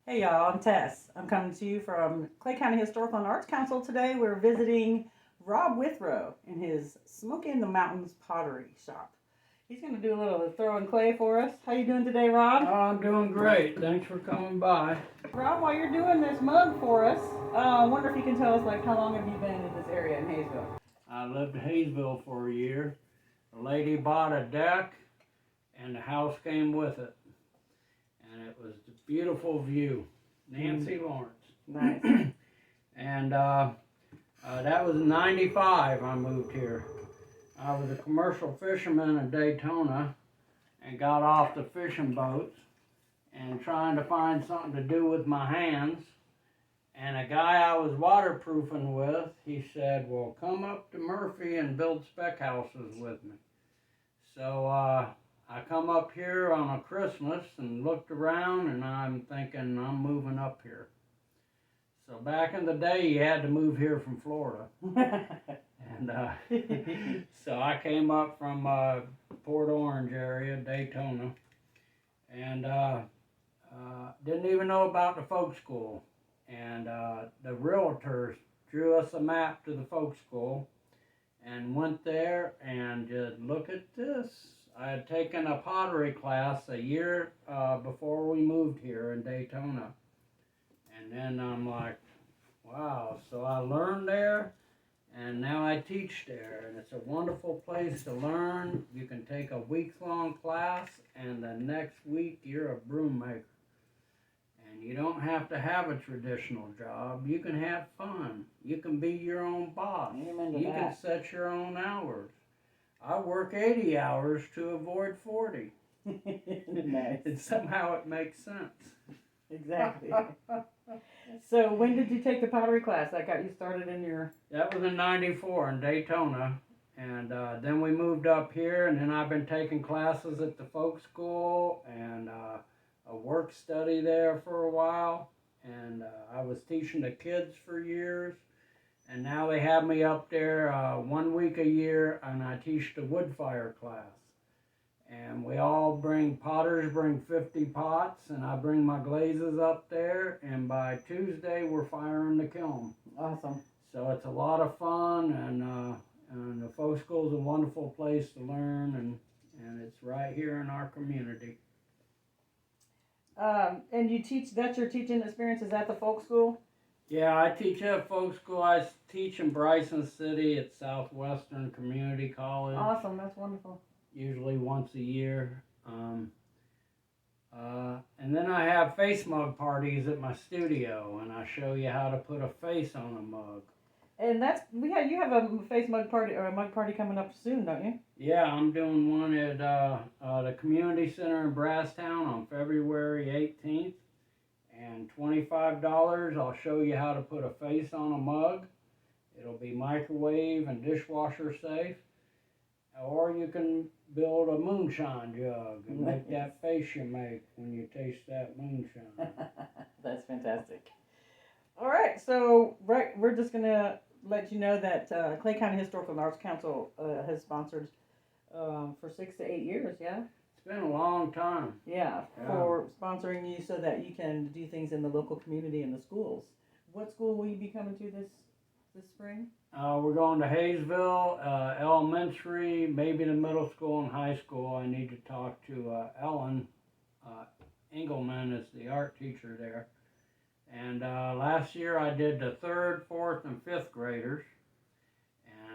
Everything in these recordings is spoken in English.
Hey y'all, I'm Tess. I'm coming to you from Clay County Historical and Arts Council today. We're visiting Rob Withrow in his Smoking in the Mountains Pottery shop. He's going to do a little throwing clay for us. How you doing today, Rob? Oh, I'm doing great. Thanks for coming by. Rob, while you're doing this mug for us, I wonder if you can tell us, like, how long have you been in this area in Hayesville? I lived in Hayesville for a year. A lady bought a deck, and the house came with it. And it was a beautiful view. Nancy Lawrence. Nice. And that was in '95 I moved here. I was a commercial fisherman in Daytona and got off the fishing boats and trying to find something to do with my hands. And a guy I was waterproofing with, he said, well, come up to Murphy and build spec houses with me. So I come up here on a Christmas and looked around, and I'm thinking I'm moving up here. So back in the day, you had to move here from Florida. And so I came up from Port Orange area, Daytona, and didn't even know about the folk school. And the realtors drew us a map to the folk school and went there and just look at this. I had taken a pottery class a year before we moved here in Daytona. And then I'm like, wow. So I learned there, and now I teach there. And it's a wonderful place to learn. You can take a week-long class, and the next week you're a broom maker. And you don't have to have a traditional job. You can have fun. You can be your own boss. You can set your own hours. I work 80 hours to avoid 40. Nice. And somehow it makes sense. Exactly. So when did you take the pottery class that got you started in your... That was in '94 in Daytona. And then we moved up here, and then I've been taking classes at the folk school and a work study there for a while. And I was teaching the kids for years. And now they have me up there 1 week a year, and I teach the wood fire class. And we all potters bring 50 pots, and I bring my glazes up there, and by Tuesday we're firing the kiln. Awesome. So it's a lot of fun, and the folk school is a wonderful place to learn, and it's right here in our community. And you teach, that's your teaching experience, is at the folk school? Yeah, I teach at folk school. I teach in Bryson City at Southwestern Community College. Awesome, that's wonderful. Usually once a year. And then I have face mug parties at my studio, and I show you how to put a face on a mug. And you have a face mug party or a mug party coming up soon, don't you? Yeah, I'm doing one at the community center in Brasstown on February 18th. And $25, I'll show you how to put a face on a mug. It'll be microwave and dishwasher safe. Or you can build a moonshine jug and make that face you make when you taste that moonshine. That's fantastic. All right, so we're just going to let you know that Clay County Historical and Arts Council has sponsored for 6 to 8 years, yeah? It's been a long time. Yeah, for sponsoring you so that you can do things in the local community and the schools. What school will you be coming to this spring? We're going to Hayesville Elementary, maybe the middle school and high school. I need to talk to Ellen Engelman is the art teacher there. And last year I did the 3rd, 4th, and 5th graders.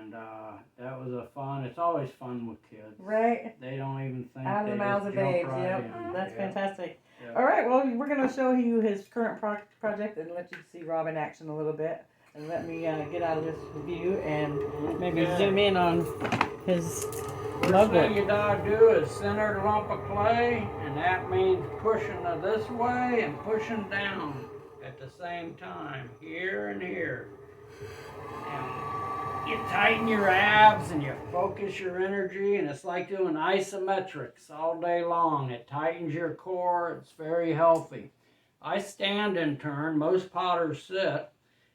And that was fun. It's always fun with kids. Right. They don't even think. Out of the mouths of babes. Right Yep. That's fantastic. Yep. All right. Well, we're going to show you his current project and let you see Rob in action a little bit. And let me get out of this view and maybe zoom in on his mug First work. thing you gotta do is center the lump of clay, and that means pushing it this way and pushing down at the same time, here and here. And you tighten your abs and you focus your energy, and it's like doing isometrics all day long. It tightens your core. It's very healthy. I stand in turn. Most potters sit.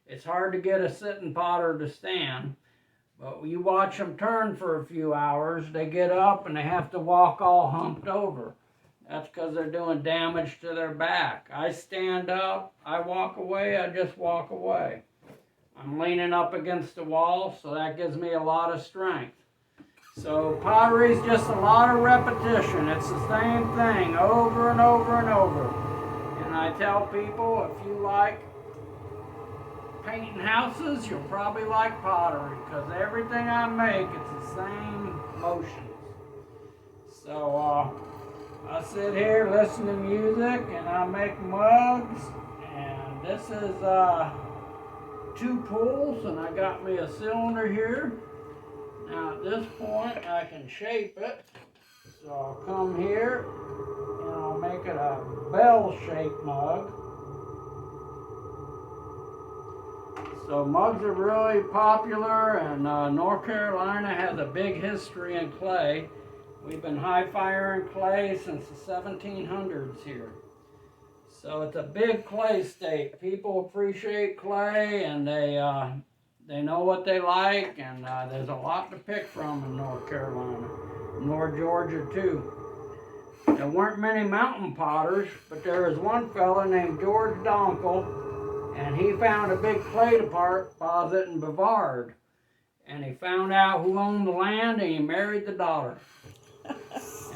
It's hard to get a sitting potter to stand, but you watch them turn for a few hours. They get up and they have to walk all humped over. That's because they're doing damage to their back. I stand up, I walk away, I just walk away. I'm leaning up against the wall, so that gives me a lot of strength. So pottery is just a lot of repetition. It's the same thing over and over and over. And I tell people, if you like painting houses, you'll probably like pottery, because everything I make, it's the same motions. So I sit here, listen to music, and I make mugs. And this is 2 pulls, and I got me a cylinder here. Now at this point, I can shape it. So I'll come here, and I'll make it a bell-shaped mug. So mugs are really popular, and North Carolina has a big history in clay. We've been high-firing clay since the 1700s here. So it's a big clay state. People appreciate clay, and they know what they like, and there's a lot to pick from in North Carolina, North Georgia too. There weren't many mountain potters, but there was one fella named George Donkel, and he found a big clay deposit in Bavard. And he found out who owned the land, and he married the daughter.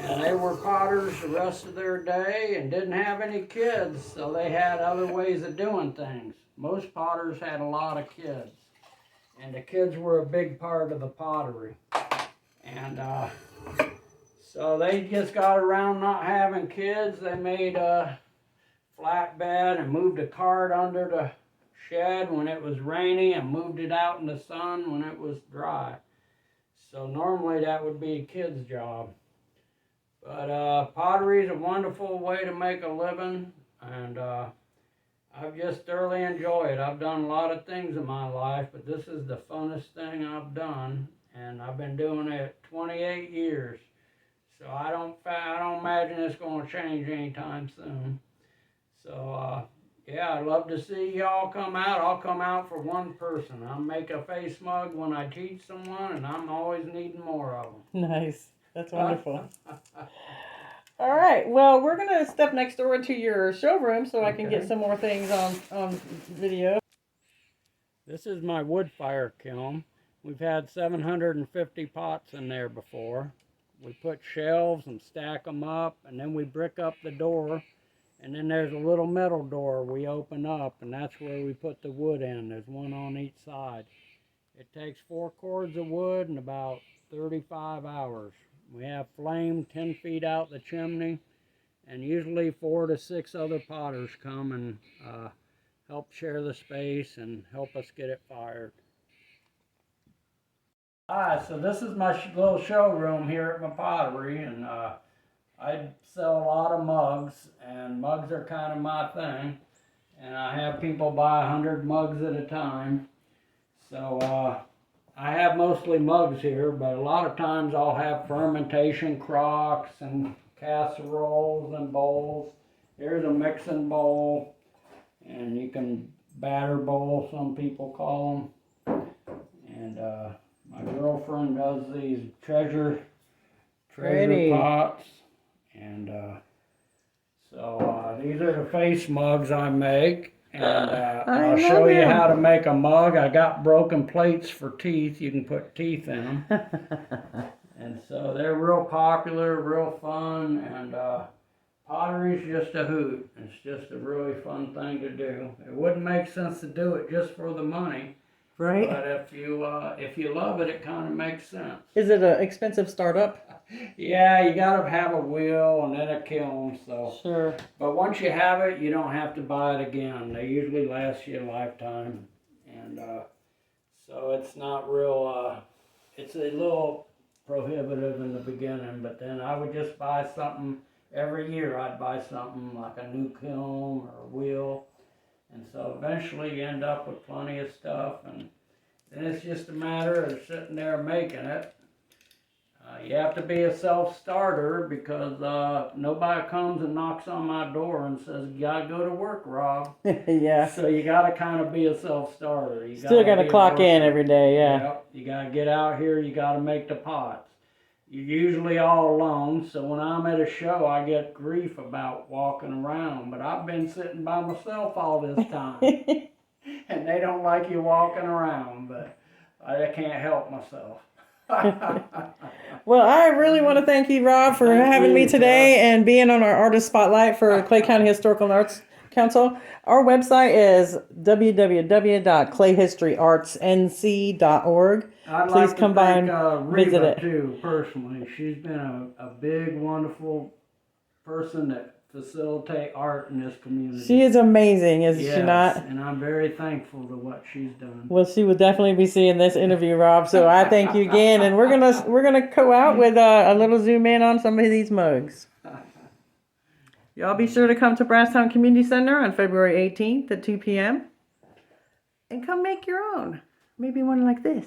And they were potters the rest of their day and didn't have any kids, so they had other ways of doing things. Most potters had a lot of kids, and the kids were a big part of the pottery. And so they just got around not having kids. They made a flatbed and moved a cart under the shed when it was rainy and moved it out in the sun when it was dry. So normally that would be a kid's job. But pottery is a wonderful way to make a living, and I've just thoroughly enjoyed it. I've done a lot of things in my life, but this is the funnest thing I've done, and I've been doing it 28 years. So I don't imagine it's going to change anytime soon. So yeah, I'd love to see y'all come out. I'll come out for one person. I'll make a face mug when I teach someone, and I'm always needing more of them. Nice. That's wonderful. All right. Well, we're going to step next door into your showroom so I can get some more things on video. This is my wood fire kiln. We've had 750 pots in there before. We put shelves and stack them up, and then we brick up the door. And then there's a little metal door we open up, and that's where we put the wood in. There's one on each side. It takes 4 cords of wood and about 35 hours. We have flame 10 feet out the chimney, and usually 4 to 6 other potters come and help share the space and help us get it fired. Alright, so this is my little showroom here at my pottery, and I sell a lot of mugs, and mugs are kind of my thing, and I have people buy 100 mugs at a time. So I have mostly mugs here, but a lot of times I'll have fermentation crocks and casseroles and bowls. Here's a mixing bowl, and you can batter bowl, some people call them. And my girlfriend does these treasure pots. And so these are the face mugs I make. And I'll show you how to make a mug. I got broken plates for teeth. You can put teeth in them. And so they're real popular, real fun, and pottery's just a hoot. It's just a really fun thing to do. It wouldn't make sense to do it just for the money. Right. But if you love it, it kind of makes sense. Is it an expensive startup? Yeah, you gotta have a wheel and then a kiln, so. Sure. But once you have it, you don't have to buy it again. They usually last you a lifetime. And so it's not real, it's a little prohibitive in the beginning, but then I would just buy something every year. I'd buy something like a new kiln or a wheel. And so eventually you end up with plenty of stuff, and then it's just a matter of sitting there making it. You have to be a self-starter, because nobody comes and knocks on my door and says, you gotta go to work, Rob. Yeah. So you gotta kind of be a self-starter. You Still gotta clock in every day, yeah. Yep. You gotta get out here, you gotta make the pots. you're usually all alone. So when I'm at a show, I get grief about walking around. But I've been sitting by myself all this time. And they don't like you walking around, but I can't help myself. Well, I really want to thank you, Rob, for having me today and being on our artist spotlight for Clay County Historical and Arts Council. Our website is www.clayhistoryartsnc.org. I'd Please like come to by thank and visit Reba it. too, personally. She's been a big, wonderful person that facilitate art in this community. She is amazing, is she not? And I'm very thankful to what she's done. Well, she will definitely be seeing this interview, Rob. So I thank you again, and we're gonna go out with a little zoom in on some of these mugs. Y'all be sure to come to Brasstown Community Center on February 18th at 2 p.m. and come make your own. Maybe one like this.